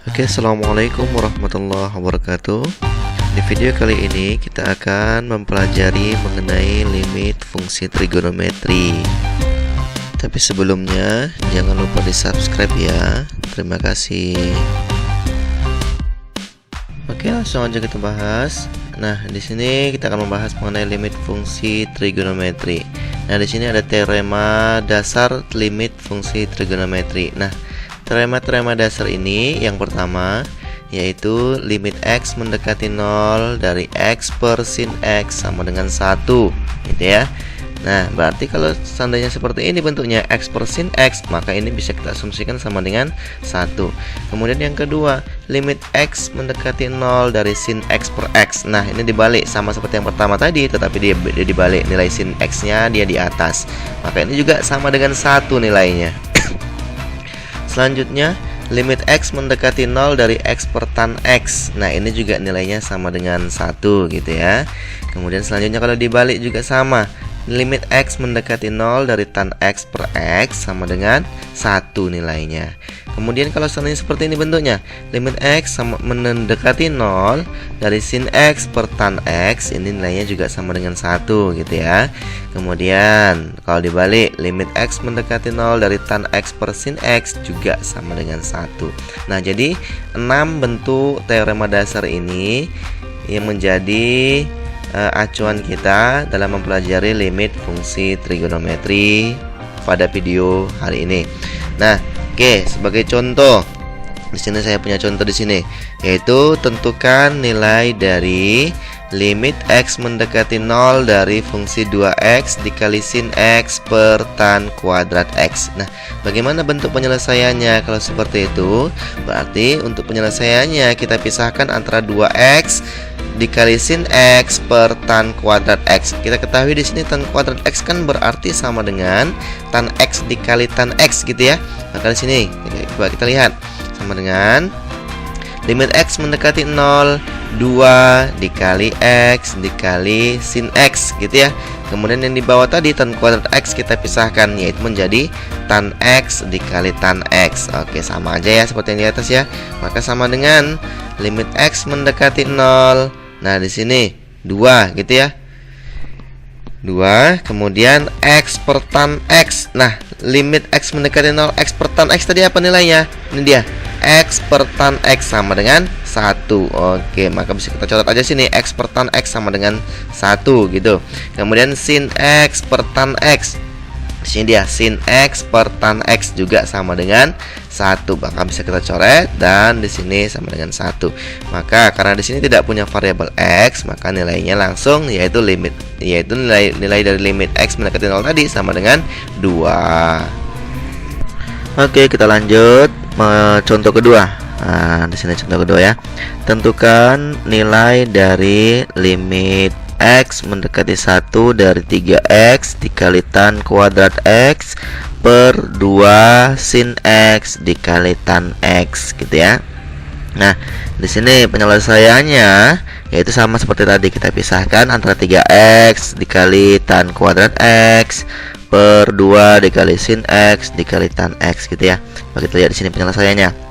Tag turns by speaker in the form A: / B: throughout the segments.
A: Oke, assalamualaikum warahmatullahi wabarakatuh. Di video kali ini kita akan mempelajari mengenai limit fungsi trigonometri. Tapi sebelumnya jangan lupa di subscribe ya. Terima kasih. Oke, langsung aja kita bahas. Nah, di sini kita akan membahas mengenai limit fungsi trigonometri. Nah, di sini ada teorema dasar limit fungsi trigonometri. Nah, teorema dasar ini yang pertama yaitu limit x mendekati 0 dari x per sin x sama dengan 1, gitu ya. Nah, berarti kalau seandainya seperti ini bentuknya x per sin x, maka ini bisa kita asumsikan sama dengan 1. Kemudian yang kedua, limit x mendekati 0 dari sin x per x. Nah, ini dibalik sama seperti yang pertama tadi, tetapi dia dibalik, nilai sin x-nya dia di atas. Maka ini juga sama dengan 1 nilainya. Selanjutnya, limit x mendekati 0 dari x per tan x. Nah, ini juga nilainya sama dengan 1, gitu ya. Kemudian selanjutnya kalau dibalik juga sama. Limit x mendekati 0 dari tan x per x sama dengan 1 nilainya. Kemudian kalau seandainya seperti ini bentuknya, limit x sama mendekati 0 dari sin x per tan x, ini nilainya juga sama dengan 1, gitu ya. Kemudian kalau dibalik, limit x mendekati 0 dari tan x per sin x juga sama dengan 1. Nah, jadi 6 bentuk teorema dasar ini yang menjadi acuan kita dalam mempelajari limit fungsi trigonometri pada video hari ini. Nah, oke, sebagai contoh, di sini saya punya contoh di sini, yaitu tentukan nilai dari limit x mendekati 0 dari fungsi 2x dikali sin x per tan kuadrat x. Nah, bagaimana bentuk penyelesaiannya? Kalau seperti itu, berarti untuk penyelesaiannya kita pisahkan antara 2x dikali sin x per tan kuadrat x. Kita ketahui di sini tan kuadrat x kan berarti sama dengan tan x dikali tan x, gitu ya. Maka di sini coba kita lihat sama dengan limit x mendekati 0, 2 dikali x dikali sin x, gitu ya. Kemudian yang di bawah tadi tan kuadrat x kita pisahkan, yaitu menjadi tan x dikali tan x. Oke, sama aja ya seperti yang di atas ya. Maka sama dengan limit x mendekati 0. Nah, di sini 2, gitu ya. 2, kemudian x per tan x. Nah, limit x mendekati 0, x per tan x tadi apa nilainya? Ini dia, x per tan x sama dengan 1. Oke, maka bisa kita catat aja sini, x per tan x sama dengan 1, gitu. Kemudian sin x per tan x. Di sini dia, sin x per tan x juga sama dengan 1. Maka bisa kita coret, dan di sini sama dengan 1. Maka karena di sini tidak punya variabel x, maka nilainya langsung yaitu nilai dari limit x mendekati 0 tadi sama dengan 2. Oke, kita lanjut contoh kedua. Nah, di sini contoh kedua ya. Tentukan nilai dari limit x mendekati 1 dari 3x dikali tan kuadrat x per 2 sin x dikali tan x, gitu ya. Nah, di sini penyelesaiannya yaitu sama seperti tadi, kita pisahkan antara 3x dikali tan kuadrat x per 2 dikali sin x dikali tan x, gitu ya. Kita lihat di sini penyelesaiannya.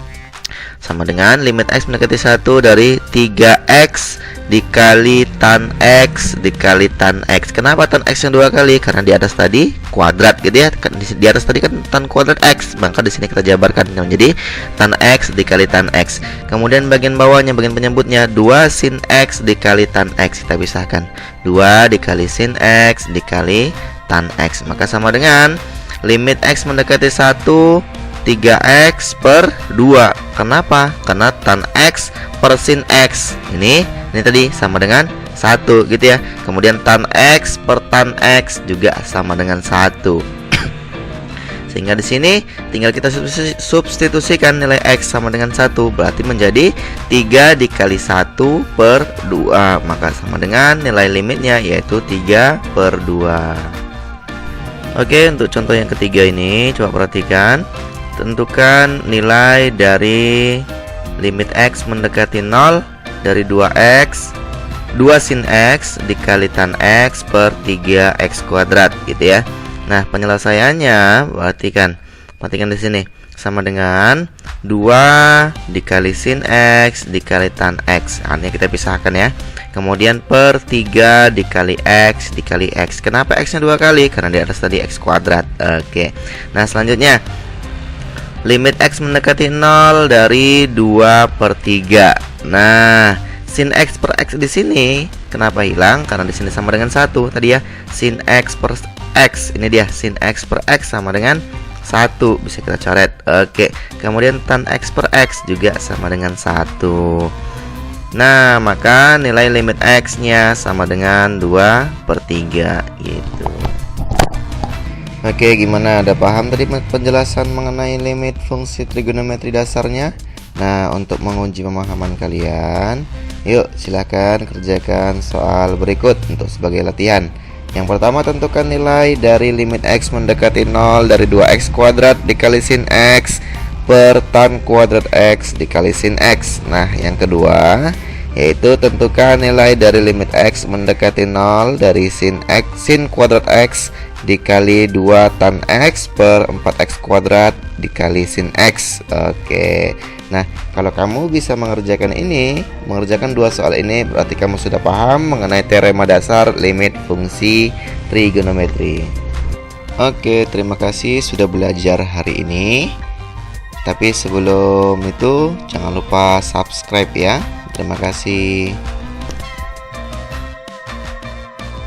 A: Sama dengan limit x mendekati 1 dari 3x dikali tan x dikali tan x. Kenapa tan x yang 2 kali? Karena di atas tadi kuadrat, gitu ya. Di atas tadi kan tan kuadrat x, maka di sini kita jabarkan menjadi tan x dikali tan x. Kemudian bagian bawahnya, bagian penyebutnya 2 sin x dikali tan x, kita pisahkan. 2 dikali sin x dikali tan x, maka sama dengan limit x mendekati 1 3x per 2. Kenapa? Karena tan x per sin x. Ini tadi sama dengan 1, gitu ya. Kemudian tan x per tan x juga sama dengan 1. Sehingga di sini tinggal kita substitusikan nilai x sama dengan 1, berarti menjadi 3 dikali 1 per 2. Maka sama dengan nilai limitnya yaitu 3 per 2. Oke, untuk contoh yang ketiga ini coba perhatikan. Tentukan nilai dari limit x mendekati 0 dari 2x 2 sin x dikali tan x per 3x kuadrat, gitu ya. Nah, penyelesaiannya perhatikan di sini. sama dengan 2 dikali sin X dikali tan X. Artinya kita pisahkan ya. Kemudian per 3 dikali X dikali X. Kenapa X nya 2 kali? Karena di atas tadi X kuadrat. Oke. Nah selanjutnya limit X mendekati 0 dari 2 per 3. Nah sin X per X di sini kenapa hilang? Karena di sini sama dengan 1 tadi ya. Sin X per X, ini dia sin X per X sama dengan 1, bisa kita coret. Oke. Kemudian tan X per X juga sama dengan 1. Nah, maka nilai limit X-nya sama dengan 2 per 3 gitu. Oke, gimana? Ada paham tadi penjelasan mengenai limit fungsi trigonometri dasarnya? Nah, untuk menguji pemahaman kalian, yuk silakan kerjakan soal berikut untuk sebagai latihan. Yang pertama, tentukan nilai dari limit X mendekati 0 dari 2X kuadrat dikali sin X per tan kuadrat X dikali sin X. Nah yang kedua yaitu tentukan nilai dari limit X mendekati 0 dari sin kuadrat X dikali 2 tan X per 4X kuadrat dikali sin X. Oke. Nah kalau kamu bisa mengerjakan dua soal ini, berarti kamu sudah paham mengenai teorema dasar limit fungsi trigonometri. Oke, terima kasih sudah belajar hari ini. Tapi sebelum itu jangan lupa subscribe ya. Terima kasih.